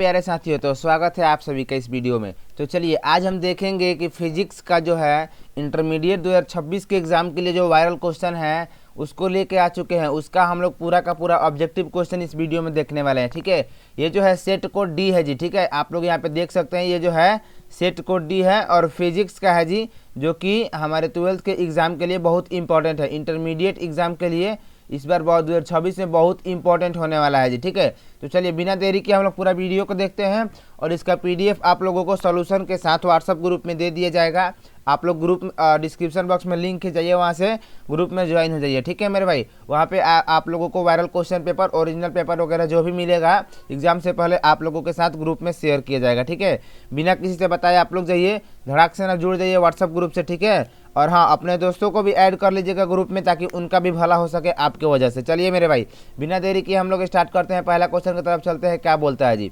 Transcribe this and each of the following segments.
प्यारे साथियों, तो स्वागत है आप सभी का इस वीडियो में। तो चलिए आज हम देखेंगे कि फिजिक्स का जो है इंटरमीडिएट 2026 के एग्ज़ाम के लिए जो वायरल क्वेश्चन है उसको लेके आ चुके हैं। उसका हम लोग पूरा का पूरा ऑब्जेक्टिव क्वेश्चन इस वीडियो में देखने वाले हैं। ठीक है, ये जो है सेट कोड डी है जी। ठीक है, आप लोग यहाँ पे देख सकते हैं, ये जो है सेट कोड डी है और फिजिक्स का है जी, जो कि हमारे 12th के एग्ज़ाम के लिए बहुत इंपॉर्टेंट है। इंटरमीडिएट एग्ज़ाम के लिए इस बार 2026 में बहुत इंपॉर्टेंट होने वाला है जी। ठीक है, तो चलिए बिना देरी के हम लोग पूरा वीडियो को देखते हैं और इसका पीडीएफ आप लोगों को सॉल्यूशन के साथ व्हाट्सएप ग्रुप में दे दिया जाएगा। आप लोग ग्रुप डिस्क्रिप्शन बॉक्स में लिंक है, जाइए वहाँ से ग्रुप में ज्वाइन हो जाइए। ठीक है मेरे भाई, वहाँ पे आप लोगों को viral question paper, original paper वगैरह जो भी मिलेगा एग्जाम से पहले आप लोगों के साथ ग्रुप में शेयर किया जाएगा। ठीक है, बिना किसी से बताए आप लोग जाइए, धड़ाक से ना जुड़ जाइए व्हाट्सएप ग्रुप से। ठीक है, और हाँ, अपने दोस्तों को भी ऐड कर लीजिएगा ग्रुप में ताकि उनका भी भला हो सके आपके वजह से। चलिए मेरे भाई, बिना देरी किए हम लोग स्टार्ट करते हैं। पहला क्वेश्चन की तरफ चलते हैं, क्या बोलता है जी।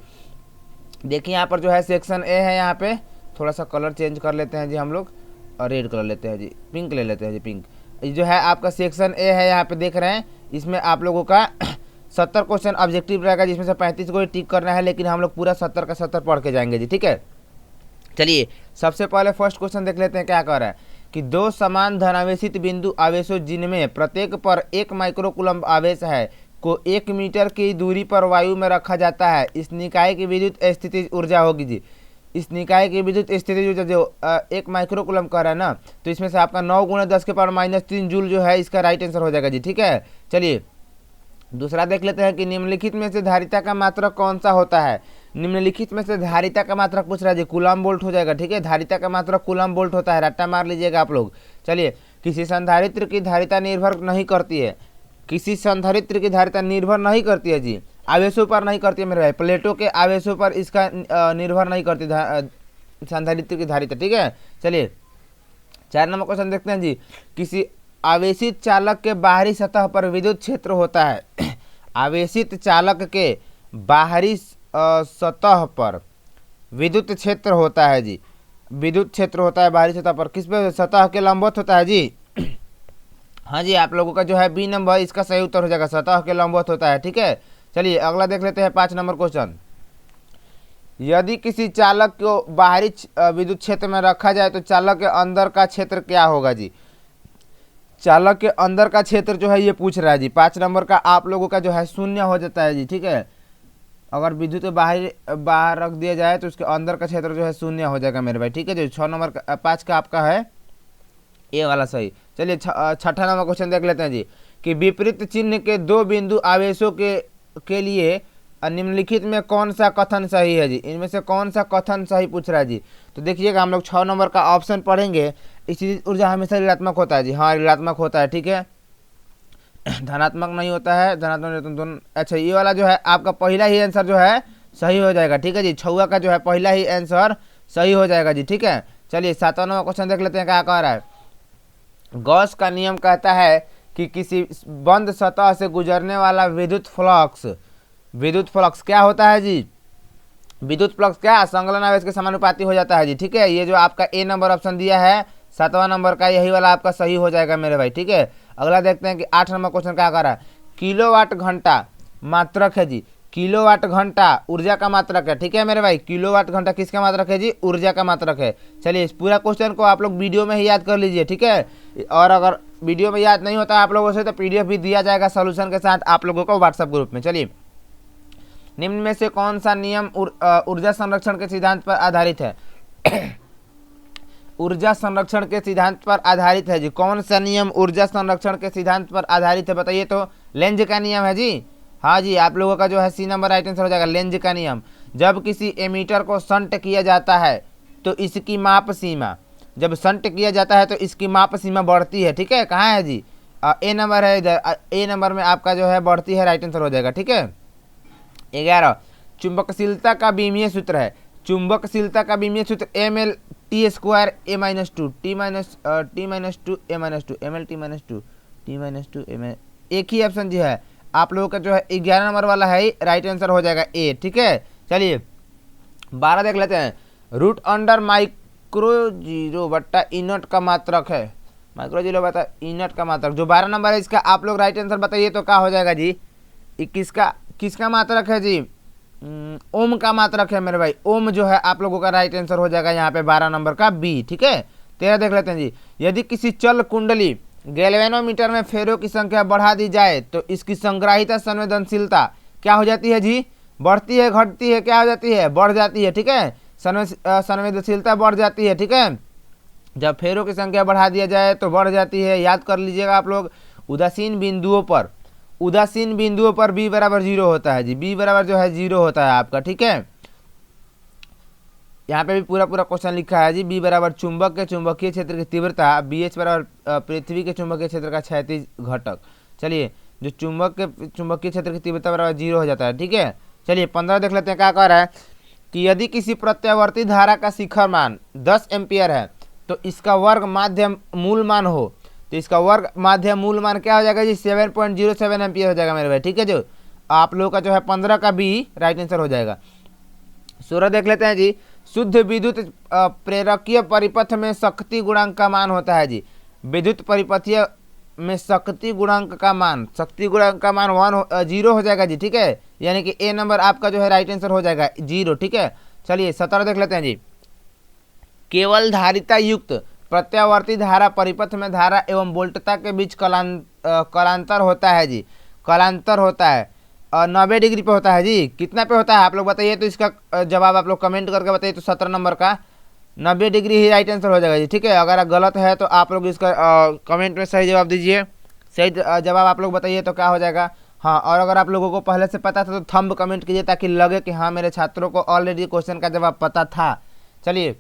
देखिए यहाँ पर जो है सेक्शन ए है, यहाँ पे थोड़ा सा कलर चेंज कर लेते हैं जी हम लोग, और रेड कलर लेते हैं जी, पिंक ले लेते हैं जी, पिंक। ये जो है आपका सेक्शन ए है, यहाँ पे देख रहे हैं, इसमें आप लोगों का 70 क्वेश्चन ऑब्जेक्टिव रहेगा, जिसमें से 35 को ही टिक करना है, लेकिन हम लोग पूरा 70 का 70 पढ़ के जाएंगे जी। ठीक है, चलिए सबसे पहले फर्स्ट क्वेश्चन देख लेते हैं, क्या कह रहा है कि दो समान धनावेशित बिंदु आवेशों जिनमें प्रत्येक पर 1 माइक्रोकूलम्ब आवेश है को 1 मीटर की दूरी पर वायु में रखा जाता है, इस निकाय की विद्युत स्थितिज ऊर्जा होगी जी। इस निकाय की विद्युत स्थितिज ऊर्जा जो 1 माइक्रोकूलम्ब कह रहा है ना, तो इसमें से आपका 9 × 10⁻³ जूल जो है इसका राइट आंसर हो जाएगा जी। ठीक है, चलिए दूसरा देख लेते हैं कि निम्नलिखित में से धारिता का मात्रक कौन सा होता है। निम्नलिखित में से धारिता का मात्रक पूछ रहा है जी, कूलम वोल्ट हो जाएगा। ठीक है, धारिता का मात्रक कूलम वोल्ट होता है, रट्टा मार लीजिएगा आप लोग। चलिए, किसी संधारित्र की धारिता निर्भर नहीं करती है, किसी संधारित्र की धारिता निर्भर नहीं करती है जी, आवेशों पर नहीं करती है मेरे भाई, प्लेटों के आवेशों पर इसका निर्भर नहीं करती संधारित्र की धारिता। ठीक है, चलिए 4 नंबर क्वेश्चन देखते हैं जी। किसी आवेशित चालक के बाहरी सतह पर विद्युत क्षेत्र होता है। आवेशित चालक के बाहरी सतह पर विद्युत क्षेत्र होता है जी, विद्युत क्षेत्र होता है बाहरी सतह पर, किस पे, सतह के लंबवत होता है जी। हाँ जी, आप लोगों का जो है बी नंबर इसका सही उत्तर हो जाएगा, सतह के लंबवत होता है। ठीक है, चलिए अगला देख लेते हैं 5 नंबर क्वेश्चन। यदि किसी चालक को बाहरी विद्युत क्षेत्र में रखा जाए तो चालक के अंदर का क्षेत्र क्या होगा जी। चालक के अंदर का क्षेत्र जो है ये पूछ रहा है जी। 5 नंबर का आप लोगों का जो है 0 हो जाता है जी। ठीक है, अगर विद्युत बाहर रख दिया जाए तो उसके अंदर का क्षेत्र जो है 0 हो जाएगा मेरे भाई। ठीक है, जो 6 नंबर का 5 का आपका है ए वाला सही। चलिए 6ठा नंबर क्वेश्चन देख लेते हैं जी कि विपरीत चिन्ह के 2 बिंदु आवेशों के लिए निम्नलिखित में कौन सा कथन सही है जी। इनमें से कौन सा कथन सही पूछ रहा है जी। तो देखिएगा, हम लोग 6 नंबर का ऑप्शन पढ़ेंगे। स्थितिज ऊर्जा हमेशा ऋणात्मक होता है जी। हाँ, ऋणात्मक होता है। ठीक है, धनात्मक नहीं होता है, धनात्मक दोनों। अच्छा, ये वाला जो है आपका पहला ही आंसर जो है सही हो जाएगा। ठीक है जी, 6 का जो है पहला ही आंसर सही हो जाएगा जी। ठीक है, चलिए 7वां नंबर क्वेश्चन देख लेते हैं, क्या कह रहा है। गॉस का नियम कहता है कि किसी बंद सतह से गुजरने वाला विद्युत फ्लक्स क्या होता है जी। विद्युत फ्लक्स क्या संकलन आवेश के समानुपाती हो जाता है जी। ठीक है, ये जो आपका ए नंबर ऑप्शन दिया है 7वां नंबर का, यही वाला आपका सही हो जाएगा मेरे भाई। ठीक है, अगला देखते हैं कि 8 नंबर क्वेश्चन क्या कर रहा है। किलोवाट घंटा मात्रक है जी। किलोवाट घंटा ऊर्जा का मात्रक है। ठीक है मेरे भाई, किलोवाट घंटा किसका मात्रक है जी, ऊर्जा का मात्रक है। चलिए इस पूरा क्वेश्चन को आप लोग वीडियो में ही याद कर लीजिए। ठीक है, और अगर वीडियो में याद नहीं होता आप लोगों से तो पीडीएफ भी दिया जाएगा सॉल्यूशन के साथ आप लोगों को व्हाट्सएप ग्रुप में। चलिए, निम्न में से कौन सा नियम ऊर्जा संरक्षण के सिद्धांत पर आधारित है। ऊर्जा संरक्षण के सिद्धांत पर आधारित है जी। कौन सा नियम ऊर्जा संरक्षण के सिद्धांत पर आधारित है बताइए। तो लेंज का नियम है जी। हाँ जी, आप लोगों का जो है सी नंबर राइट आंसर हो जाएगा, लेंज का नियम। जब किसी एमीटर को शंट किया जाता है तो इसकी माप सीमा, जब शंट किया जाता है तो इसकी माप सीमा बढ़ती है। ठीक है, कहाँ है जी, ए नंबर है इधर, ए नंबर में आपका जो है बढ़ती है, राइट आंसर हो जाएगा। ठीक है, 11 चुंबकशीलता का बीमीय सूत्र है। चुंबकशीलता का बीमीय सूत्र ml t² a - 2 t - 2 a - 2 ml t - 2 एक ही ऑप्शन जो है आप लोगों का जो है 11 नंबर वाला है, राइट आंसर हो जाएगा ए। ठीक है, चलिए 12 देख लेते हैं। रूट अंडर माइक्रो जीरो बट्टा इनट का मात्रक है। माइक्रो जीरो बता इनट का मात्रक जो 12 नंबर है, इसका आप लोग राइट आंसर बताइए तो क्या हो जाएगा जी। 21 का किसका मात्रक है जी, ओम का मात्रक है मेरे भाई, ओम जो है आप लोगों का राइट आंसर हो जाएगा यहाँ पे 12 नंबर का बी। ठीक है, 13 देख लेते हैं जी। यदि किसी चल कुंडली गैल्वेनोमीटर में फेरों की संख्या बढ़ा दी जाए तो इसकी संग्राहिता संवेदनशीलता क्या हो जाती है जी? बढ़ती है, घटती है, क्या हो जाती है? बढ़ जाती है। ठीक है, संवेदनशीलता बढ़ जाती है। ठीक है, जब फेरों की संख्या बढ़ा दिया जाए तो बढ़ जाती है, याद कर लीजिएगा आप लोग। उदासीन बिंदुओं पर बी बराबर 0 होता है जी, बी बराबर जो है 0 होता है आपका। ठीक है, यहाँ पे भी पूरा क्वेश्चन लिखा है जी। बी बराबर चुंबक के चुंबकीय क्षेत्र की तीव्रता, बी एच बराबर पृथ्वी के चुंबकीय क्षेत्र का क्षैतिज घटक। चलिए, जो चुंबकीय क्षेत्र की तीव्रता बराबर 0 हो जाता है। ठीक है, चलिए 15 देख लेते हैं क्या कह रहा है कि यदि किसी प्रत्यावर्ती धारा का शिखर मान 10 एम्पियर है तो इसका वर्ग माध्य मूल मान हो, तो इसका वर्ग माध्य मूल मान क्या हो जाएगा जी? 7.07 एम्पियर हो जाएगा मेरे भाई। ठीक है, जो आप लोगों का जो है 15 का बी राइट आंसर हो जाएगा। 16 देख लेते हैं जी। शुद्ध विद्युत प्रेरकीय परिपथ में शक्ति गुणांक का मान होता है जी। विद्युत परिपथीय में शक्ति गुणांक का मान 0 हो जाएगा जी। ठीक है, यानी कि ए नंबर आपका जो है राइट आंसर हो जाएगा 0। ठीक है, चलिए 17 देख लेते हैं जी। केवल धारिता युक्त प्रत्यावर्ती धारा परिपथ में धारा एवं वोल्टता के बीच कलांतर होता है जी। कलांतर होता है 90 डिग्री पे होता है जी। कितना पे होता है आप लोग बताइए, तो इसका जवाब आप लोग कमेंट करके बताइए। तो 17 नंबर का 90 डिग्री ही राइट आंसर हो जाएगा जी। ठीक है, अगर गलत है तो आप लोग इसका कमेंट में सही जवाब दीजिए। सही जवाब आप लोग बताइए तो क्या हो जाएगा। हाँ, और अगर आप लोगों को पहले से पता था तो थंब कमेंट कीजिए ताकि लगे कि हाँ मेरे छात्रों को ऑलरेडी क्वेश्चन का जवाब पता था। चलिए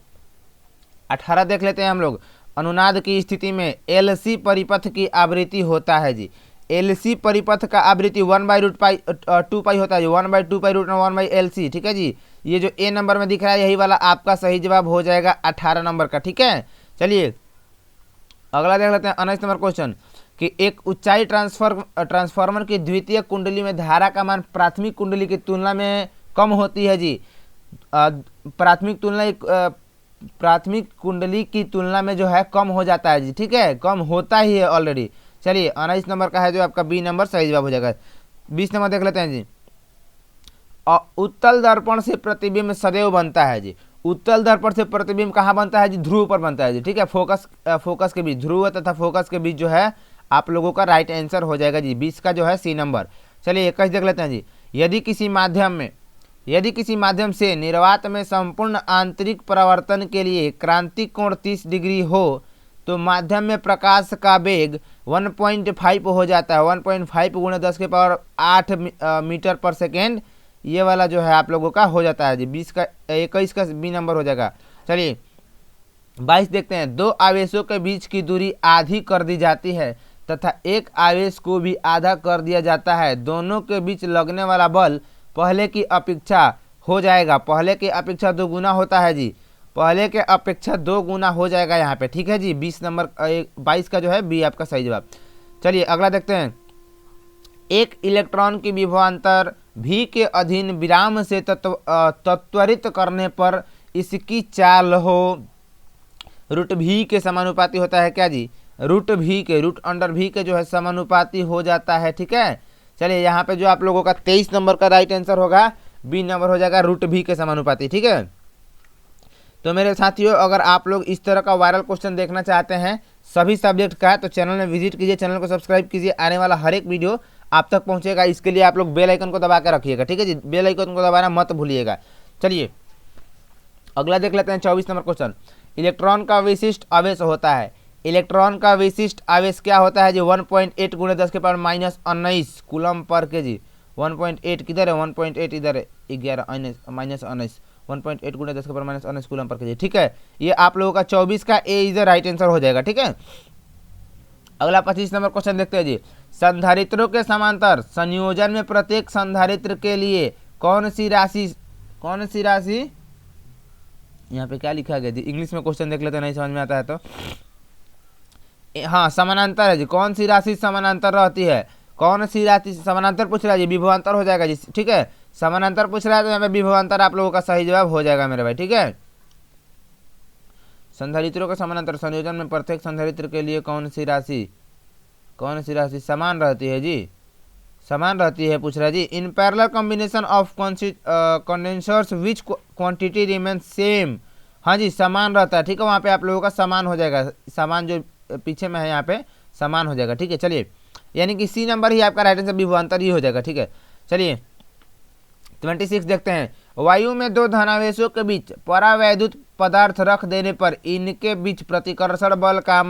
18 देख लेते हैं हम लोग। अनुनाद की स्थिति में एलसी परिपथ की आवृत्ति होता है जी। एलसी परिपथ का आवृत्ति 1/√2 होता है जी। 1/2 ठीक है जी। ये जो ए नंबर में दिख रहा है यही वाला आपका सही जवाब हो जाएगा 18 नंबर का। ठीक है, चलिए अगला देख लेते हैं 19 नंबर क्वेश्चन कि एक ऊंचाई ट्रांसफार्मर की द्वितीय कुंडली में धारा का मान प्राथमिक कुंडली की तुलना में कम होती है जी। प्राथमिक कुंडली की तुलना में जो है कम हो जाता है जी। ठीक है, कम होता ही है ऑलरेडी। चलिए 19 नंबर का है जो आपका बी नंबर सही जवाब हो जाएगा। 20 नंबर देख लेते हैं जी। उत्तल दर्पण से प्रतिबिंब सदैव बनता है जी। उत्तल दर्पण से प्रतिबिंब कहाँ बनता है जी? ध्रुव पर बनता है जी। ठीक है, फोकस के बीच, ध्रुव तथा फोकस के बीच जो है आप लोगों का राइट आंसर हो जाएगा जी। 20 का जो है सी नंबर। चलिए 21 देख लेते हैं जी। यदि किसी माध्यम से निर्वात में संपूर्ण आंतरिक परावर्तन के लिए क्रांति कोण 30 डिग्री हो तो माध्यम में प्रकाश का वेग 1.5 हो जाता है। 1.5 गुणे 10⁸ मीटर पर सेकेंड ये वाला जो है आप लोगों का हो जाता है जी। 21 का बी नंबर हो जाएगा। चलिए 22 देखते हैं। दो आवेशों के बीच की दूरी आधी कर दी जाती है तथा एक आवेश को भी आधा कर दिया जाता है। दोनों के बीच लगने वाला बल पहले की अपेक्षा हो जाएगा, पहले की अपेक्षा 2 गुना होता है जी। पहले के अपेक्षा 2 गुना हो जाएगा यहाँ पे। ठीक है जी, 22 का जो है बी आपका सही जवाब। चलिए अगला देखते हैं। एक इलेक्ट्रॉन की विभवांतर भी के अधीन विराम से त्वरित करने पर इसकी चाल हो रूट भी के समानुपाती होता है क्या जी? रूट अंडर भी के जो है समानुपाती हो जाता है। ठीक है, चलिए यहाँ पे जो आप लोगों का 23 नंबर का राइट आंसर होगा बी नंबर हो जाएगा रूट भी के समानुपाती। ठीक है, तो मेरे साथियों अगर आप लोग इस तरह का वायरल क्वेश्चन देखना चाहते हैं सभी सब्जेक्ट का तो चैनल में विजिट कीजिए, चैनल को सब्सक्राइब कीजिए। आने वाला हर एक वीडियो आप तक पहुंचेगा। इसके लिए आप लोग बेल आइकन को दबा कर रखिएगा। ठीक है जी, बेल आइकन को दबाना मत भूलिएगा। चलिए अगला देख लेते हैं 24 नंबर क्वेश्चन। इलेक्ट्रॉन का विशिष्ट आवेश होता है। इलेक्ट्रॉन का विशिष्ट आवेश क्या होता है जी? 1.8 गुणे 10⁻⁻19 कूलम पर के जी। 1.8 किधर है? 1.8 इधर है, 11 -19 1.8 गुणे 10⁻⁻19 कूलम पर के जी। ठीक है, ये आप लोगों का 24 का ए इज द राइट आंसर हो जाएगा। ठीक है, अगला 25 नंबर क्वेश्चन देखते हैं जी। संधारित्रों के समांतर संयोजन में प्रत्येक संधारित्र के लिए कौन सी राशि यहाँ पे क्या लिखा गया जी? इंग्लिश में क्वेश्चन देख लेते हैं, नहीं समझ में आता है तो। हाँ, समानांतर है जी। कौन सी राशि समानांतर रहती है? कौन सी राशि समानांतर पूछ रहा है जी? विभवांतर हो जाएगा जी। ठीक है, समानांतर पूछ रहा है तो यहाँ पे विभवांतर आप लोगों का सही जवाब हो जाएगा मेरे भाई। ठीक है, संधारित्रों के समानांतर संयोजन में प्रत्येक संधारित्र के लिए कौन सी राशि समान रहती है जी? समान रहती है, पूछ रहा है जी। In parallel combination of condensers which quantity remain same. हाँ जी, समान रहता है, ठीक है, वहाँ पे आप लोगों का समान हो जाएगा, समान जो पीछे में है यहाँ पे समान हो जाएगा, ठीक है। चलिए, यानी कि सी नंबर ही आपका राइट आंसर विभवांतर ही हो जाएगा, ठीक है। चलिए 26 देखते हैं। वायु में दो धनावेशों के बीच परावैद्युत पदार्थ रख देने पर इनके बीच प्रतिकर्षण बल का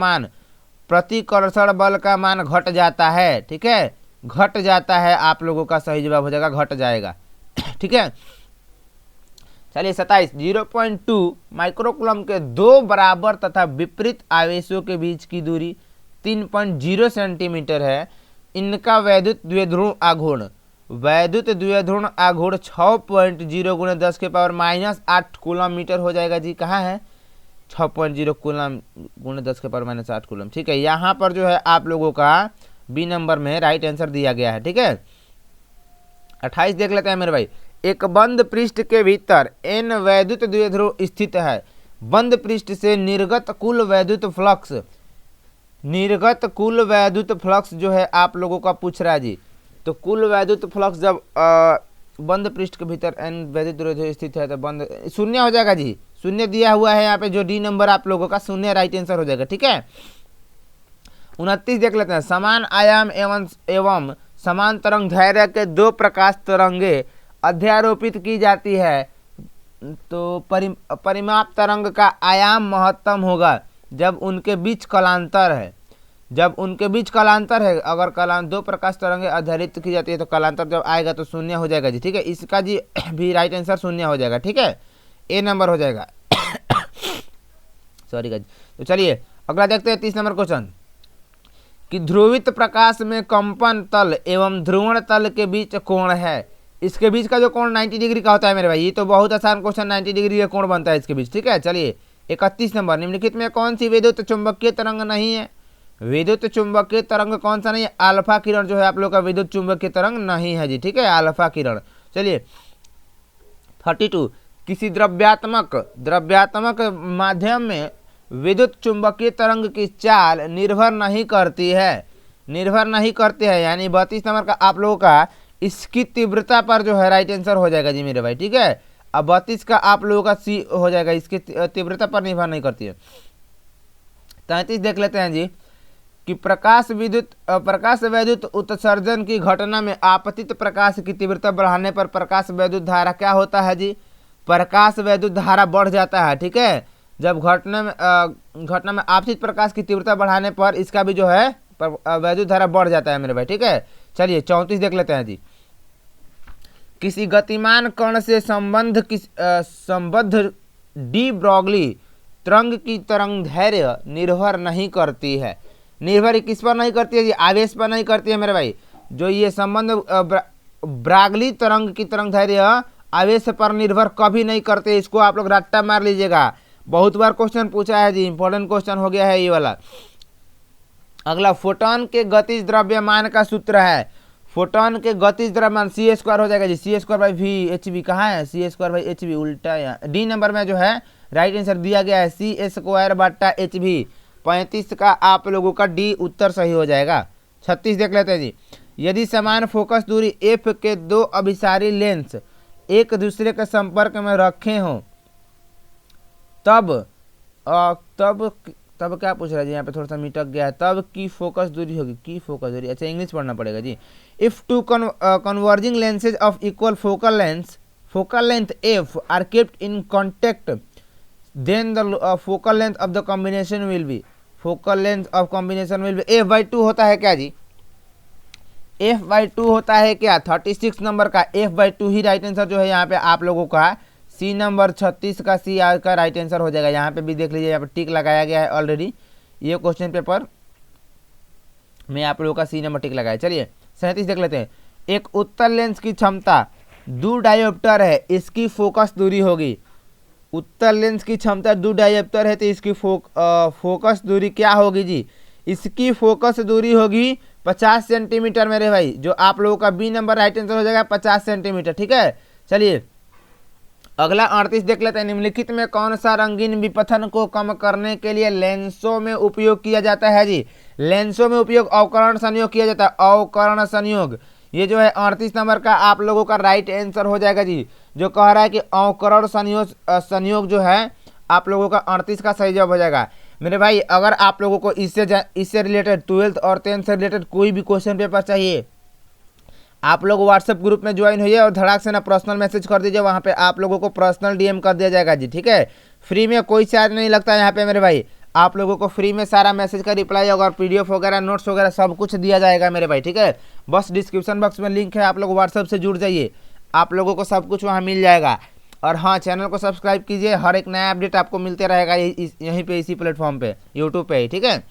मान घट जाता है, ठीक है, घट जाता है, आप लोगों का सही जवाब हो जाएगा घट जाएगा, ठीक है। चलिए 27, 0.2 माइक्रोकूलम के दो बराबर तथा विपरीत आवेशों के बीच की दूरी 3.0 सेंटीमीटर है। इनका वैद्युत द्विध्रुव आघूर्ण 6.0 गुणे 10 के पावर -8 कूलम मीटर हो जाएगा जी। कहाँ है 6.0 कूलम गुणे 10 के पावर -8 कूलम, ठीक है। यहाँ पर जो है आप लोगों का बी नंबर में राइट आंसर दिया गया है, ठीक है। 28 देख लेते हैं मेरे भाई। एक बंद पृष्ठ के भीतर n वैद्युत द्विध्रुव स्थित है। बंद पृष्ठ से निर्गत कुल वैद्युत फ्लक्स जो है आप लोगों का पूछ रहा है जी। तो कुल वैद्युत फ्लक्स जब बंद पृष्ठ के भीतर n वैद्युत द्विध्रुव स्थित है तो बंद शून्य हो जाएगा जी, शून्य दिया हुआ है यहाँ पे, जो डी नंबर आप लोगों का शून्य राइट आंसर हो जाएगा, ठीक है। 29 देख लेते हैं। समान आयाम एवं समान तरंग धैर्य के दो प्रकाश तरंगे अध्यारोपित की जाती है तो परिमाप तरंग का आयाम महत्तम होगा जब उनके बीच कलांतर है। अगर दो प्रकाश तरंगे अध्यारित की जाती है तो कलांतर जब आएगा तो शून्य हो जाएगा जी, ठीक है। इसका जी भी राइट आंसर शून्य हो जाएगा, ठीक है, ए नंबर हो जाएगा। Sorry guys. तो चलिए अगला देखते हैं 30 नंबर क्वेश्चन कि ध्रुवित प्रकाश में कंपन तल एवं ध्रुवण तल के बीच कोण है। इसके बीच का जो कोण 90 डिग्री का होता है मेरे भाई, ये तो बहुत आसान क्वेश्चन, 90 डिग्री का कोण बनता है इसके बीच, ठीक है। चलिए 31 नंबर। निम्नलिखित में कौन सी विद्युत चुंबकीय तरंग नहीं है। विद्युत चुंबकीय तरंग कौन सा नहीं है, अल्फा किरण जो है आप लोग का विद्युत चुंबकीय तरंग नहीं है जी, ठीक है, अल्फा किरण। चलिए 32, किसी द्रव्यात्मक माध्यम में विद्युत चुंबकीय तरंग की चाल निर्भर नहीं करती है, यानी 32 नंबर का आप लोगों का इसकी तीव्रता पर जो है राइट आंसर हो जाएगा जी मेरे भाई, ठीक है। अब 32 का आप लोगों का सी हो जाएगा, इसकी तीव्रता पर निर्भर नहीं करती है। 33 देख लेते हैं जी कि प्रकाश वैद्युत उत्सर्जन की घटना में आपतित प्रकाश की तीव्रता बढ़ाने पर प्रकाश वैद्युत धारा क्या होता है जी, प्रकाश वैद्युत धारा बढ़ जाता है, ठीक है। जब घटना में आपतित प्रकाश की तीव्रता बढ़ाने पर इसका भी जो है वैद्युत धारा बढ़ जाता है मेरे भाई, ठीक है। चलिए 34 देख लेते हैं जी। किसी गतिमान कण से संबद्ध डी ब्रॉगली तरंग की तरंग धैर्य निर्भर नहीं करती है। निर्भर किस पर नहीं करती है जी, आवेश पर नहीं करती है मेरे भाई। जो ये संबंध ब्रागली तरंग की तरंग धैर्य आवेश पर निर्भर कभी नहीं करते, इसको आप लोग रट्टा मार लीजिएगा, बहुत बार क्वेश्चन पूछा है जी, इंपॉर्टेंट क्वेश्चन हो गया है ये वाला। अगला फोटोन के गतिज द्रव्यमान का सूत्र है। फोटोन के गतिज द्रव्यमान c² हो जाएगा जी, c²/v/hv। कहाँ है c²/hv, उल्टा यहाँ डी नंबर में जो है राइट आंसर दिया गया है c²/hv। 35 का आप लोगों का डी उत्तर सही हो जाएगा। 36 देख लेते हैं जी। यदि समान फोकस दूरी f के दो अभिसारी लेंस एक दूसरे के संपर्क में रखे हों तब क्या पूछ रहा है जी, यहाँ पे थोड़ा सा मिटक गया है, तब की फोकस दूरी होगी, अच्छा इंग्लिश पढ़ना पड़ेगा जी। If two converging lenses of equal focal length f are kept in contact then the focal length of the combination will be f/2 होता है क्या जी, f/2 होता है क्या। 36 नंबर का f/2 ही राइट आंसर जो है यहाँ पे आप लोगों का सी नंबर 36 का सी का राइट आंसर हो जाएगा। यहाँ पे भी देख लीजिए, यहाँ पे टिक लगाया गया है ऑलरेडी, ये क्वेश्चन पेपर में आप लोगों का सी नंबर टिक लगाया। चलिए 37 देख लेते हैं। एक उत्तल लेंस की क्षमता 2 डायोप्टर है, इसकी फोकस दूरी होगी। उत्तल लेंस की क्षमता 2 डायोप्टर है तो इसकी फोकस दूरी क्या होगी जी, इसकी फोकस दूरी होगी 50 सेंटीमीटर मेरे भाई, जो आप लोगों का बी नंबर राइट आंसर हो जाएगा 50 सेंटीमीटर, ठीक है। चलिए अगला 38 देख लेते हैं। निम्नलिखित में कौन सा रंगीन विपथन को कम करने के लिए लेंसों में उपयोग किया जाता है जी, लेंसों में उपयोग अवकरण संयोग किया जाता है। अवकरण संयोग ये जो है 38 नंबर का आप लोगों का राइट आंसर हो जाएगा जी, जो कह रहा है कि अवकरण संयोग जो है आप लोगों का 38 का सही जवाब हो जाएगा। मेरे भाई अगर आप लोगों को इससे रिलेटेड 12th और 10th से रिलेटेड कोई भी क्वेश्चन पेपर चाहिए, आप लोग व्हाट्सएप ग्रुप में ज्वाइन होइए और धड़ाक से ना पर्सनल मैसेज कर दीजिए, वहाँ पे आप लोगों को पर्सनल डीएम कर दिया जाएगा जी, ठीक है। फ्री में कोई चार्ज नहीं लगता यहाँ पे मेरे भाई, आप लोगों को फ्री में सारा मैसेज का रिप्लाई होगा और पीडीएफ वगैरह नोट्स वगैरह सब कुछ दिया जाएगा मेरे भाई, ठीक है। बस डिस्क्रिप्शन बॉक्स में लिंक है, आप लोग व्हाट्सएप से जुड़ जाइए, आप लोगों को सब कुछ वहाँ मिल जाएगा। और हाँ, चैनल को सब्सक्राइब कीजिए, हर एक नया अपडेट आपको मिलते रहेगा यहीं पे इसी प्लेटफॉर्म पे यूट्यूब पे ही, ठीक है।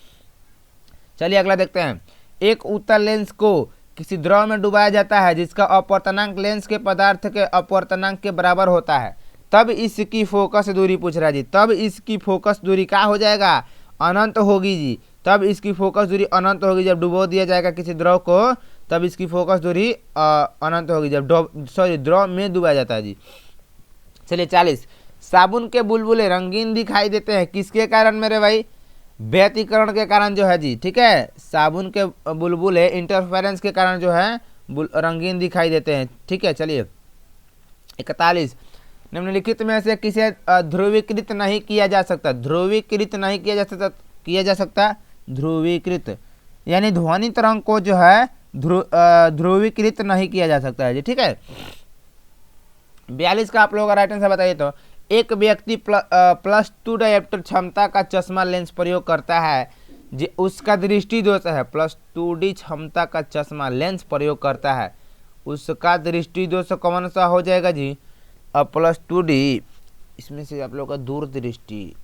चलिए अगला देखते हैं। एक उत्तल लेंस को किसी द्रव में डुबाया जाता है जिसका अपवर्तनांक लेंस के पदार्थ के अपवर्तनांक के बराबर होता है, तब इसकी फोकस दूरी पूछ रहा है जी। तब इसकी फोकस दूरी क्या हो जाएगा, अनंत होगी जी। तब इसकी फोकस दूरी अनंत होगी जब डुबो दिया जाएगा किसी द्रव को, तब इसकी फोकस दूरी अनंत होगी जब द्रव में डुबाया जाता है जी। चलिए 40। साबुन के बुलबुले रंगीन दिखाई देते हैं किसके कारण मेरे भाई, व्यतिकरण के कारण जो है जी, ठीक है। साबुन के बुलबुले इंटरफेरेंस के कारण जो है रंगीन दिखाई देते हैं, ठीक है। चलिए 41। निम्नलिखित में से किसे ध्रुवीकृत नहीं किया जा सकता, ध्रुवीकृत नहीं किया जा सकता ध्रुवीकृत यानी ध्वनि तरंग को जो है ध्रुवीकृत नहीं किया जा सकता है जी, ठीक है। 42 का आप लोगों का राइट आंसर बताइए तो, एक व्यक्ति +2 डायोप्टर क्षमता का चश्मा लेंस प्रयोग करता है जी, उसका दृष्टि दोष है। +2D क्षमता का चश्मा लेंस प्रयोग करता है, उसका दृष्टि दोष कौन सा हो जाएगा जी, +2D। इसमें से आप लोगों का दूरदृष्टि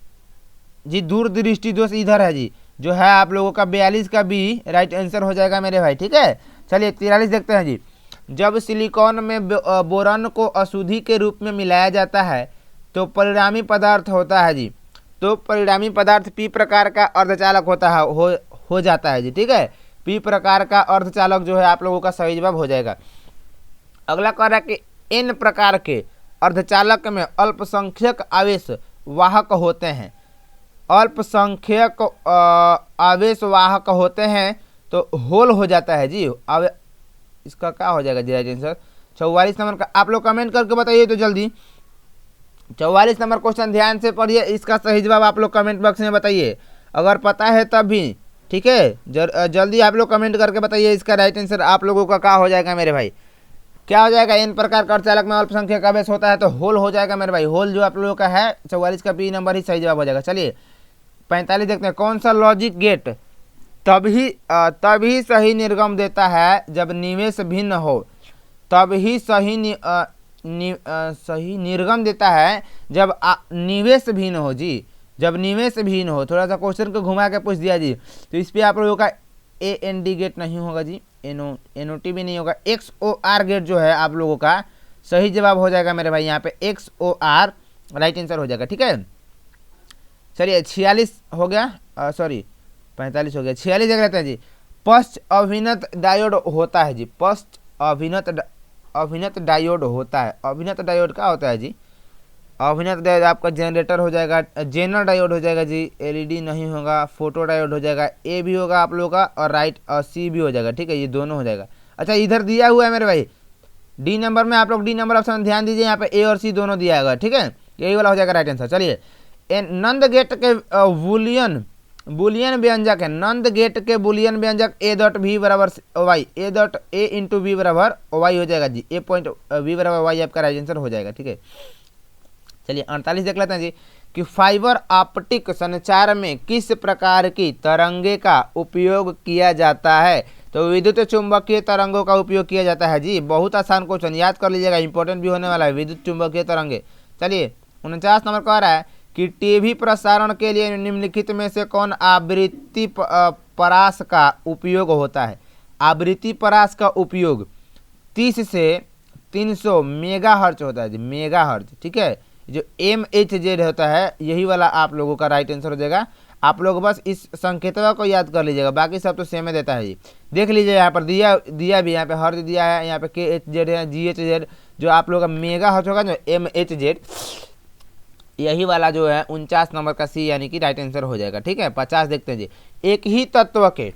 जी, दूरदृष्टि दोष इधर है जी, जो है आप लोगों का 42 का भी राइट आंसर हो जाएगा मेरे भाई, ठीक है। चलिए 43 देखते हैं जी। जब सिलिकॉन में बोरॉन को अशुद्धि के रूप में मिलाया जाता है तो परिणामी पदार्थ होता है जी, तो परिणामी पदार्थ पी प्रकार का अर्धचालक होता है हो जाता है जी, ठीक है। पी प्रकार का अर्धचालक जो है आप लोगों का सही जवाब हो जाएगा। अगला कह रहा है कि एन प्रकार के अर्धचालक में अल्पसंख्यक आवेश वाहक होते हैं, अल्पसंख्यक आवेश वाहक होते हैं तो होल हो जाता है जी। अब इसका क्या हो जाएगा जी राइट आंसर। 44 नंबर का आप लोग कमेंट करके बताइए तो जल्दी। 44 नंबर क्वेश्चन ध्यान से पढ़िए, इसका सही जवाब आप लोग कमेंट बॉक्स में बताइए, अगर पता है तब भी, ठीक है। जल्दी आप लोग कमेंट करके बताइए इसका राइट आंसर आप लोगों का क्या हो जाएगा मेरे भाई, क्या हो जाएगा। इन प्रकार का अर्धचालक में अल्पसंख्यक आवेश होता है तो होल हो जाएगा मेरे भाई, होल जो आप लोगों का है 44 का बी नंबर ही सही जवाब हो जाएगा। चलिए 45 देखते हैं। कौन सा लॉजिक गेट तभी सही निर्गम देता है जब निवेश भिन्न हो, तभी सही निर्गम देता है जब निवेश भिन्न हो जी, जब निवेश भिन्न हो। थोड़ा सा क्वेश्चन को घुमा के पूछ दिया जी, तो इस पर आप लोगों का AND गेट नहीं होगा जी, NOT भी नहीं होगा, XOR गेट जो है आप लोगों का सही जवाब हो जाएगा मेरे भाई, यहाँ पे XOR राइट आंसर हो जाएगा, ठीक है। चलिए 46 हो गया, सॉरी 45 हो गया, 46 देख लेते हैं जी। पश्च अभिनत डायोड होता है जी, पश्च अभिनत डायोड होता है। अभिनत डायोड क्या होता है जी, अभिनत डायोड आपका जनरेटर हो जाएगा, जेनर डायोड हो जाएगा जी, LED नहीं होगा, फोटो डायोड हो जाएगा, A भी होगा आप लोगों का और राइट और C भी हो जाएगा, ठीक है, ये दोनों हो जाएगा। अच्छा इधर दिया हुआ है मेरे भाई D नंबर में, आप लोग D नंबर ऑप्शन ध्यान दीजिए, यहाँ पे A और C दोनों दिया होगा, ठीक है, यही वाला हो जाएगा राइट आंसर। चलिए नंद गेट के बुलियन व्यंजक है, नंद गेट के बुलियन व्यंजक A.V बराबर वाई, A इंटू V बराबर वाई हो जाएगा जी, A.V बराबर वाई आपका राइट आंसर हो जाएगा, ठीक है। चलिए 48 देख लेते हैं जी कि फाइबर ऑप्टिक संचार में किस प्रकार की तरंगे का उपयोग किया जाता है, तो विद्युत चुंबकीय तरंगों का उपयोग किया जाता है जी। बहुत आसान क्वेश्चन, याद कर लीजिएगा, इंपॉर्टेंट भी होने वाला है, विद्युत चुंबकीय तरंगे। चलिए 49 नंबर कह रहा है कि टीवी प्रसारण के लिए निम्नलिखित में से कौन आवृत्ति परास का उपयोग होता है। आवृत्ति परास का उपयोग 30 से 300 मेगाहर्ट्ज होता है जी, मेगाहर्ट्ज, ठीक है। जो MHz होता है यही वाला आप लोगों का राइट आंसर हो जाएगा। आप लोग बस इस संकेतवा को याद कर लीजिएगा, बाकी सब तो सेम देता है जी। देख लीजिए यहाँ पर दिया भी, यहाँ पे हर्ट्ज दिया है, यहाँ पे KHZ है, GHZ, जो आप लोग का मेगाहर्ट्ज होगा जो MHz, यही वाला जो है 49 नंबर का C यानी कि राइट आंसर हो जाएगा, ठीक है। 50 देखते हैं जी। एक ही तत्व के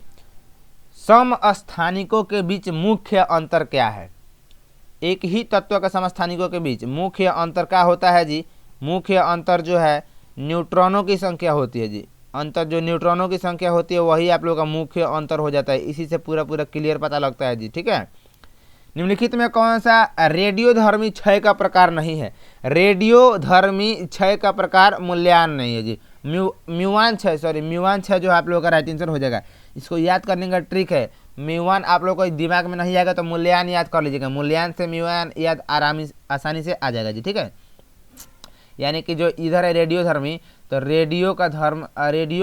समस्थानिकों के बीच मुख्य अंतर क्या है? एक ही तत्व के समस्थानिकों के बीच मुख्य अंतर क्या होता है जी? मुख्य अंतर जो है न्यूट्रॉनों की संख्या होती है जी। अंतर जो न्यूट्रॉनों की संख्या होती है वही आप लोगों का मुख्य अंतर हो जाता है। इसी से पूरा पूरा क्लियर पता लगता है जी। ठीक है, निम्नलिखित में कौन सा रेडियोधर्मी क्षय का प्रकार नहीं है? रेडियोधर्मी क्षय का प्रकार मूल्यांकन नहीं है जी। म्यूआन क्षय जो आप लोगों का राइट आंसर हो जाएगा। इसको याद करने का ट्रिक है, म्यूआन आप लोगों को दिमाग में नहीं आएगा तो मूल्यांकन याद कर लीजिएगा। मूल्यांकन से म्यूआन याद आसानी से आ जाएगा जी। ठीक है, यानी कि जो इधर है रेडियोधर्मी, तो रेडियो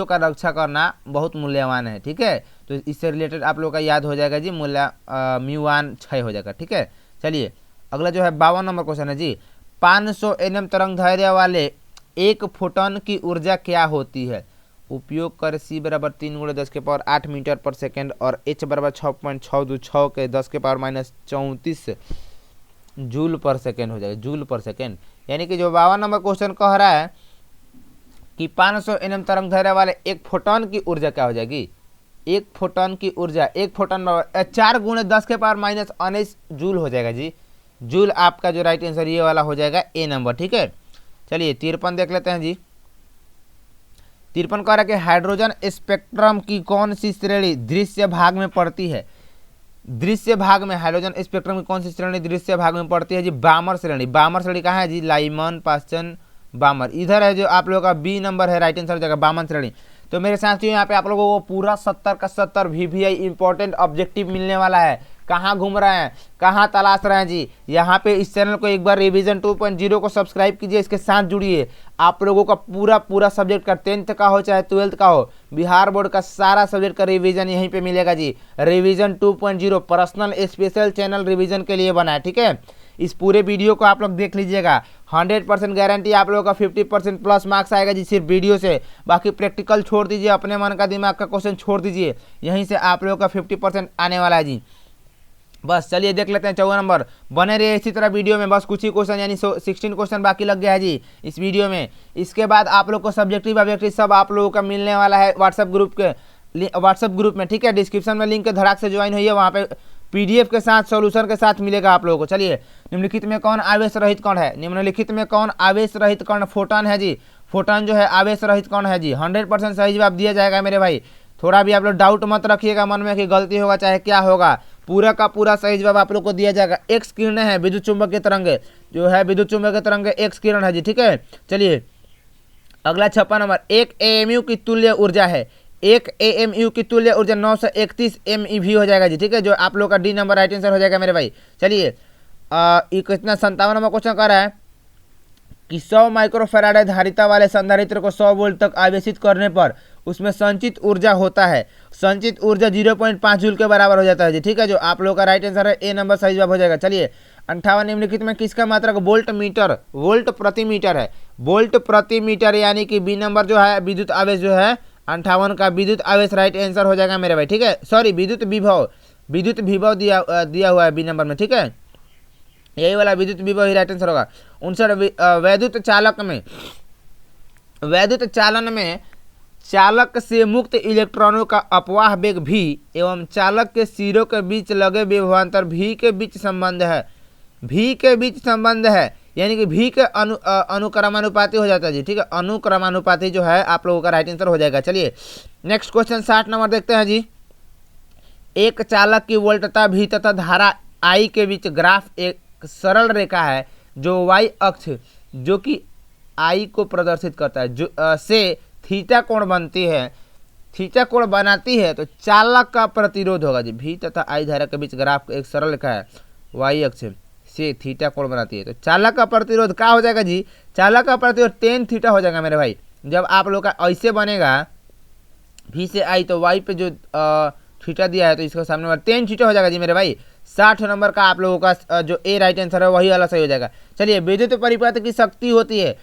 का रक्षा करना बहुत मूल्यवान है। ठीक है, तो इससे रिलेटेड आप लोगों का याद हो जाएगा जी, म्यूआन क्षय हो जाएगा। ठीक है, चलिए अगला जो है 52 नंबर क्वेश्चन है जी। 500 nm तरंग दैर्ध्य वाले एक फोटोन की ऊर्जा क्या होती है? उपयोग कर C बराबर 3 × 10⁸ मीटर पर सेकेंड और H बराबर 6.626 के 10⁻34 जूल पर सेकेंड हो जाएगा। जूल पर सेकेंड, यानी कि जो 52 नंबर क्वेश्चन कह रहा है कि 500 nm तरंग दैर्ध्य वाले एक फोटोन की ऊर्जा क्या हो जाएगी? एक फोटोन की ऊर्जा, एक फोटोन 4 × 10⁻19 जूल हो जाएगा जी। जूल आपका जो राइट आंसर ये वाला हो जाएगा ए नंबर। ठीक है, चलिए 53 देख लेते हैं जी। 53 कह रहा है कि हाइड्रोजन स्पेक्ट्रम की कौन सी श्रेणी दृश्य भाग में पड़ती है? दृश्य भाग में हाइड्रोजन स्पेक्ट्रम की कौन सी श्रेणी दृश्य भाग में पड़ती है जी? बामर श्रेणी। बामर श्रेणी कहाँ है जी? Lyman, Paschen, बामर। इधर है जो आप लोगों का बी नंबर है, राइट आंसर हो जाएगा बामन श्रेणी। तो मेरे साथियों यहाँ पे आप लोगों को पूरा 70 का 70 VVI इंपॉर्टेंट ऑब्जेक्टिव मिलने वाला है। कहाँ घूम रहे हैं, कहाँ तलाश रहे हैं जी? यहाँ पे इस चैनल को एक बार रिवीजन 2.0 को सब्सक्राइब कीजिए, इसके साथ जुड़िए। आप लोगों का पूरा सब्जेक्ट का 10th का हो चाहे 12th का हो, बिहार बोर्ड का सारा सब्जेक्ट का रिवीजन यहीं पे मिलेगा जी। Revision 2.0 personal special channel revision के लिए बना है। ठीक है, इस पूरे वीडियो को आप लोग देख लीजिएगा। 100% गारंटी आप लोगों का 50% प्लस मार्क्स आएगा जी सिर्फ वीडियो से। बाकी प्रैक्टिकल छोड़ दीजिए, अपने मन का दिमाग का क्वेश्चन छोड़ दीजिए, यहीं से आप लोगों का 50% आने वाला है जी। बस चलिए देख लेते हैं 14 नंबर। बने रहिए इसी तरह वीडियो में, बस कुछ ही क्वेश्चन यानी 16 क्वेश्चन बाकी लग गया है जी इस वीडियो में। इसके बाद आप लोग को सब्जेक्टिव ऑब्जेक्टिव सब आप लोगों का मिलने वाला है व्हाट्सएप ग्रुप में। ठीक है, डिस्क्रिप्शन में लिंक के धड़ाक से ज्वाइन होइए, वहाँ पे PDF के साथ सॉल्यूशन के साथ मिलेगा आप लोगों को। चलिए, निम्नलिखित में कौन आवेश रहित कण है? निम्नलिखित में कौन आवेश रहित कण फोटोन है जी? फोटोन जो है आवेश रहित कण है जी। 100% सही जवाब दिया जाएगा मेरे भाई। थोड़ा भी आप लोग डाउट मत रखिएगा मन में कि गलती होगा चाहे क्या होगा, पूरा का पूरा सही जवाब आप लोग को दिया जाएगा। एक्स किरण है विद्युत चुंबकीय तरंगे, जो है विद्युत चुंबकीय तरंगे एक्स किरण है जी। ठीक है, चलिए अगला 56 नंबर। 1 AMU की तुल्य ऊर्जा है। 1 AMU की तुल्य ऊर्जा 931 MeV हो जाएगा जी। ठीक है, जो आप लोग का डी नंबर राइट आंसर हो जाएगा मेरे भाई। चलिए कितना 57 नंबर क्वेश्चन कर रहा है कि 100 माइक्रोफैराड धारिता वाले संधारित्र को 100 वोल्ट तक आवेशित करने पर उसमें संचित ऊर्जा होता है। संचित ऊर्जा 0.5 जूल के बराबर हो जाता है जी। ठीक है, जो आप लोगों का राइट आंसर है ए नंबर सही जवाब हो जाएगा। चलिए 58 निम्नलिखित में किसका मात्रक वोल्ट प्रति मीटर है? वोल्ट प्रति मीटर यानी कि बी नंबर जो है विद्युत आवेश जो है 58 का विद्युत आवेश राइट आंसर हो जाएगा मेरे भाई। ठीक है, सॉरी विद्युत विभव दिया हुआ है बी नंबर में। ठीक है, यही वाला विद्युत विभव ही राइट आंसर होगा। 59 वैद्युत चालन में चालक से मुक्त इलेक्ट्रॉनों का अपवाह वेग v एवं चालक के सिरों के बीच लगे विभवांतर v के बीच संबंध है, यानी कि v के अनुक्रमानुपाती हो जाता है जी। ठीक है, अनुक्रमानुपाती जो है आप लोगों का राइट आंसर हो जाएगा। चलिए नेक्स्ट क्वेश्चन 60 नंबर देखते हैं जी। एक चालक की वोल्टता v तथा धारा I के बीच ग्राफ एक सरल रेखा है जो y अक्ष जो कि I को प्रदर्शित करता है जो से थीटा कोण बनाती है, तो चालक का प्रतिरोध होगा जी। v तथा I धारा के बीच ग्राफ एक सरल रेखा है, y अक्ष से थीटा कोण बनाती है, तो चालक का प्रतिरोध क्या हो जाएगा जी? चालक का प्रतिरोध tan थीटा हो जाएगा मेरे भाई। जब आप लोग का ऐसे बनेगा v से I तो y पे जो थीटा दिया है तो इसका सामने वाला tan थीटा हो जाएगा जी मेरे भाई। 60 नंबर का आप लोगों का जो ए राइट आंसर है वही वाला सही हो जाएगा। चलिए विद्युत परिपथ की शक्ति होती है,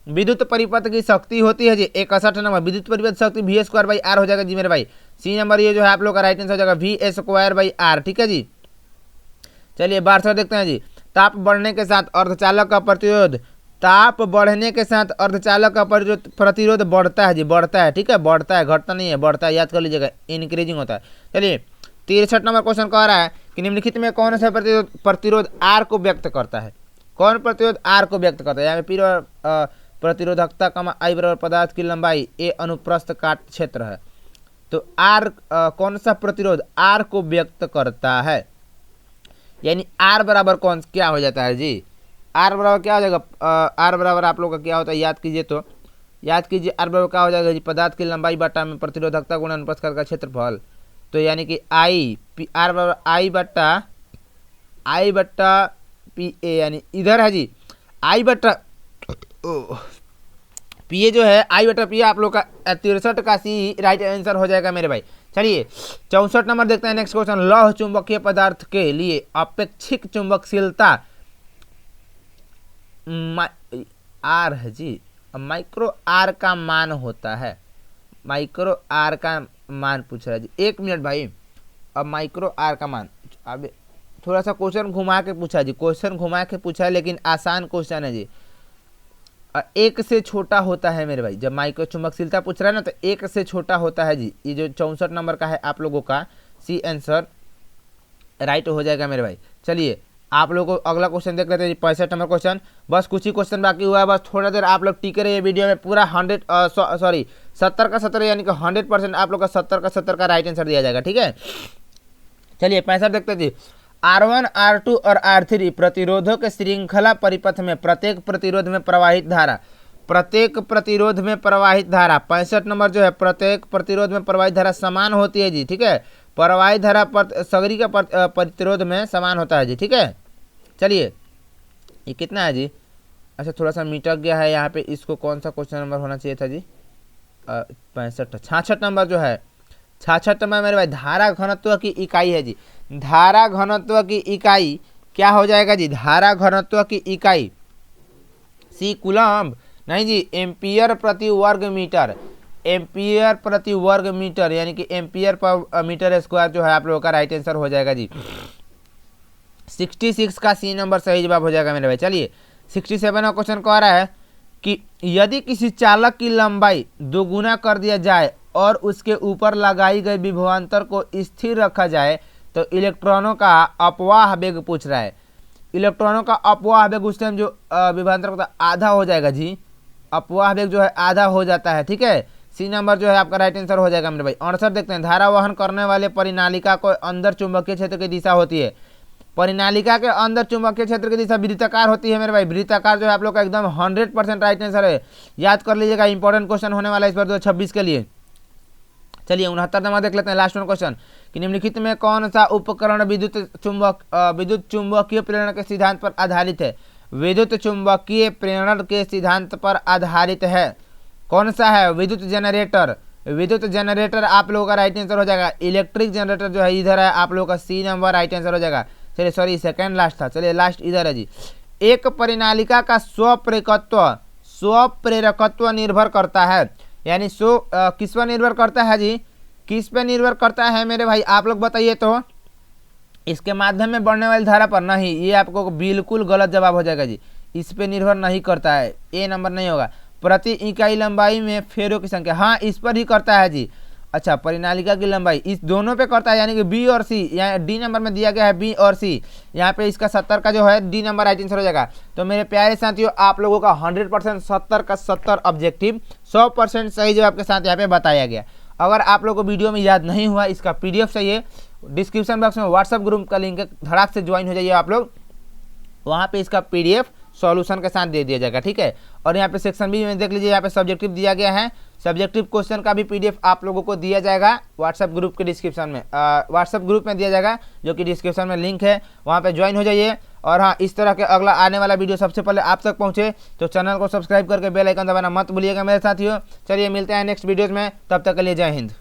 विद्युत परिपथ की शक्ति होती है जी 61 नंबर। विद्युत परिपथ शक्ति v² हो जाएगा जी मेरे भाई। सी नंबर ये जो है आप लोग का राइट आंसर हो जाएगा v² ठीक है जी। चलिए 12 देखते हैं जी। ताप बढ़ने के साथ अर्धचालक का प्रतिरोध बढ़ता है जी, बढ़ता है। ठीक है, बढ़ता है, घटता नहीं है, बढ़ता है, याद कर लीजिएगा, इंक्रीजिंग होता है। चलिए 63 नंबर क्वेश्चन कह रहा है कि निम्नलिखित में कौन सा प्रतिरोध आर को व्यक्त करता है। कौन प्रतिरोध आर को व्यक्त करता है। यहाँ पे पी प्रतिरोधकता कमा आई बराबर पदार्थ की लंबाई ए अनुप्रस्थ काट क्षेत्र है। तो आर कौन सा प्रतिरोध आर को व्यक्त करता है, यानी आर बराबर कौन क्या हो जाता है जी। आर बराबर क्या हो जाएगा, आर बराबर आप लोग का क्या होता है याद कीजिए। तो याद कीजिए आर बराबर क्या हो जाएगा जी, पदार्थ की लंबाई बटा में प्रतिरोधकता गुणा अनुप्रस्थ काट का क्षेत्रफल। तो यानी कि आई पी आर बराबर आई बट्टा पी ए, यानी इधर है जी आई बट्टा पी ए जो है आई बटा पी आप लोग का 63 का सी राइट आंसर हो जाएगा मेरे भाई। चलिए 64 नंबर देखते हैं नेक्स्ट क्वेश्चन। लौह चुंबकीय पदार्थ के लिए अपेक्षिक चुंबकशीलता आर है जी। माइक्रो आर का मान होता है, माइक्रो आर का मान पूछ रहा है जी। 1 मिनट भाई, अब माइक्रो आर का मान, अब थोड़ा सा क्वेश्चन घुमा के पूछा जी, क्वेश्चन घुमा के पूछा है लेकिन आसान क्वेश्चन है जी। 1 से छोटा होता है मेरे भाई, जब माइक्रो चुंबकशीलता पूछ रहा है ना तो 1 से छोटा होता है जी। ये जो 64 नंबर का है आप लोगों का सी आंसर राइट हो जाएगा मेरे भाई। चलिए आप लोगों को अगला क्वेश्चन देख लेते हैं 65 नंबर क्वेश्चन। बस कुछ ही क्वेश्चन बाकी हुआ है, बस थोड़ा देर आप लोग टिके रहिए वीडियो में। पूरा 70 का 70 यानी कि 100% आप लोग का 70 का 70 का राइट आंसर दिया जाएगा, ठीक है। चलिए 65 देखते हैं। R1 R2 और R3 प्रतिरोधों के श्रृंखला परिपथ में प्रत्येक प्रतिरोध में प्रवाहित धारा, प्रत्येक प्रतिरोध में प्रवाहित धारा 65 नंबर जो है, प्रत्येक प्रतिरोध में प्रवाहित धारा समान होती है जी, ठीक है। प्रवाहित धारा सगरी का प्रतिरोध में समान होता है जी, ठीक है। चलिए ये कितना है जी, अच्छा थोड़ा सा मिटक गया है यहाँ पे, इसको कौन सा क्वेश्चन नंबर होना चाहिए था जी, 66 नंबर जो है। 66 नंबर मेरे भाई धारा घनत्व की इकाई है जी। धारा घनत्व की इकाई क्या हो जाएगा जी, धारा घनत्व की इकाई सी कूलम्ब नहीं जी, एम्पियर प्रति वर्ग मीटर, एम्पियर प्रति वर्ग मीटर यानी कि एम्पियर पर मीटर स्क्वायर जो है आप लोगों का राइट आंसर हो जाएगा जी। 66 का सी नंबर सही जवाब हो जाएगा मेरे भाई। चलिए 67 का क्वेश्चन कह रहा है कि यदि किसी चालक की लंबाई दोगुना कर दिया जाए और उसके ऊपर लगाई गई विभवांतर को स्थिर रखा जाए तो इलेक्ट्रॉनों का अपवाह वेग पूछ रहा है। इलेक्ट्रॉनों का अपवाह वेग उस टाइम जो विभवांतर का आधा हो जाएगा जी, अपवाह वेग जो है आधा हो जाता है, ठीक है। सी नंबर जो है आपका राइट आंसर हो जाएगा मेरे भाई। 68 देखते हैं। धारा वहन करने वाले परिनालिका को अंदर चुंबकीय क्षेत्र की दिशा होती है, परिनालिका के अंदर चुंबकीय क्षेत्र की दिशा वृत्ताकार होती है मेरे भाई। वृत्ताकार जो है आप लोग का एकदम 100% राइट आंसर है, याद कर लीजिएगा, इंपॉर्टेंट क्वेश्चन होने वाला है इस बार 2026 के लिए। चलिए 69 नंबर देख लेते हैं, लास्ट वन क्वेश्चन कि निम्नलिखित में कौन सा उपकरण विद्युत चुंबकीय प्रेरण के सिद्धांत पर आधारित है। विद्युत चुंबकीय प्रेरण के सिद्धांत पर आधारित है, कौन सा है, विद्युत जनरेटर। विद्युत जनरेटर आप लोगों का राइट आंसर हो जाएगा। इलेक्ट्रिक जनरेटर जो है इधर है आप लोगों का सी नंबर राइट आंसर हो जाएगा। चलिए सॉरी सेकंड लास्ट था, चलिए लास्ट इधर है जी। एक परिनालिका का स्वप्रेरकत्व निर्भर करता है, यानी किस पर निर्भर करता है जी, किस पे निर्भर करता है मेरे भाई आप लोग बताइए। तो इसके माध्यम में बढ़ने वाली धारा पर नहीं, ये आपको बिल्कुल गलत जवाब हो जाएगा जी, इस पे निर्भर नहीं करता है, ए नंबर नहीं होगा। प्रति इकाई लंबाई में फेरों की संख्या, हाँ इस पर ही करता है जी। अच्छा परिनालिका की लंबाई इस दोनों पे करता है, यानी कि बी और सी, यहाँ डी नंबर में दिया गया है बी और सी, यहाँ पे इसका 70 का जो है डी नंबर राइट आंसर हो जाएगा। तो मेरे प्यारे साथियों आप लोगों का 100% 70 का 70 ऑब्जेक्टिव 100% सही जवाब के साथ यहाँ पे बताया गया। अगर आप लोगों को वीडियो में याद नहीं हुआ, इसका PDF चाहिए, डिस्क्रिप्शन बॉक्स में व्हाट्सअप ग्रुप का लिंक है, धड़ाक से ज्वाइन हो जाइए आप लोग, वहाँ पे इसका PDF सॉल्यूशन के साथ दे दिया जाएगा, ठीक है। और यहाँ पे सेक्शन बी में देख लीजिए, यहाँ पे सब्जेक्टिव दिया गया है, सब्जेक्टिव क्वेश्चन का भी PDF आप लोगों को दिया जाएगा व्हाट्सएप ग्रुप के डिस्क्रिप्शन में, व्हाट्सएप ग्रुप में दिया जाएगा जो कि डिस्क्रिप्शन में लिंक है, वहाँ पे ज्वाइन हो जाइए। और हाँ इस तरह के अगला आने वाला वीडियो सबसे पहले आप तक पहुँचे तो चैनल को सब्सक्राइब करके बेल आइकन दबाना मत भूलिएगा मेरे साथियों। चलिए मिलते हैं नेक्स्ट वीडियोज़ में, तब तक के लिए जय हिंद।